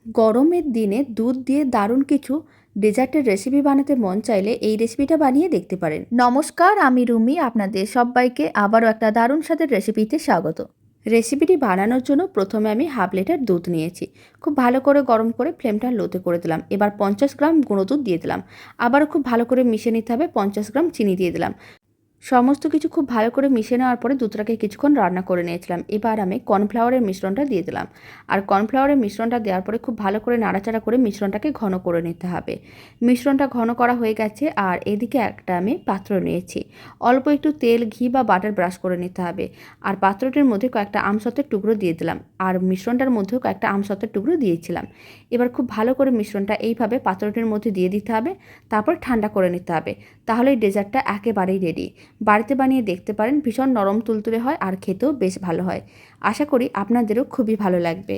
গরমের দিনে দুধ দিয়ে দারুণ কিছু ডেজার্টের রেসিপি বানাতে মন চাইলে এই রেসিপিটা বানিয়ে দেখতে পারেন। নমস্কার, আমি রুমি। আপনাদের সবাইকে আবারও একটা দারুণ স্বাদের রেসিপিতে স্বাগত। রেসিপিটি বানানোর জন্য প্রথমে আমি হাফ লিটার দুধ নিয়েছি। খুব ভালো করে গরম করে ফ্লেমটা লোতে করে দিলাম। এবার 50 গ্রাম গুঁড়ো দুধ দিয়ে দিলাম। আবারও খুব ভালো করে মিশিয়ে নিতে হবে। 50 গ্রাম চিনি দিয়ে দিলাম। সমস্ত কিছু খুব ভালো করে মিশিয়ে নেওয়ার পরে দুধটাকে কিছুক্ষণ রান্না করে নিয়েছিলাম। এবার আমি কর্নফ্লাওয়ারের মিশ্রণটা দিয়ে দিলাম। আর কর্নফ্লাওয়ারের মিশ্রণটা দেওয়ার পরে খুব ভালো করে নাড়াচাড়া করে মিশ্রণটাকে ঘন করে নিতে হবে। মিশ্রণটা ঘন করা হয়ে গেছে। আর এদিকে একটা আমি পাত্র নিয়েছি। অল্প একটু তেল, ঘি বা বাটার ব্রাশ করে নিতে হবে। আর পাত্রটির মধ্যে কয়েকটা আমসত্ত্বের টুকরো দিয়ে দিলাম। আর মিশ্রণটার মধ্যেও কয়েকটা আমসত্ত্বের টুকরো দিয়েছিলাম। এবার খুব ভালো করে মিশ্রণটা এইভাবে পাত্রটির মধ্যে দিয়ে দিতে হবে। তারপর ঠান্ডা করে নিতে হবে। তাহলে এই ডেজার্টটা একেবারেই রেডি। বাড়িতে বানিয়ে দেখতে পারেন, ভীষণ নরম তুলতুলে হয় আর খেতেও বেশ ভালো হয়। আশা করি আপনাদেরও খুবই ভালো লাগবে।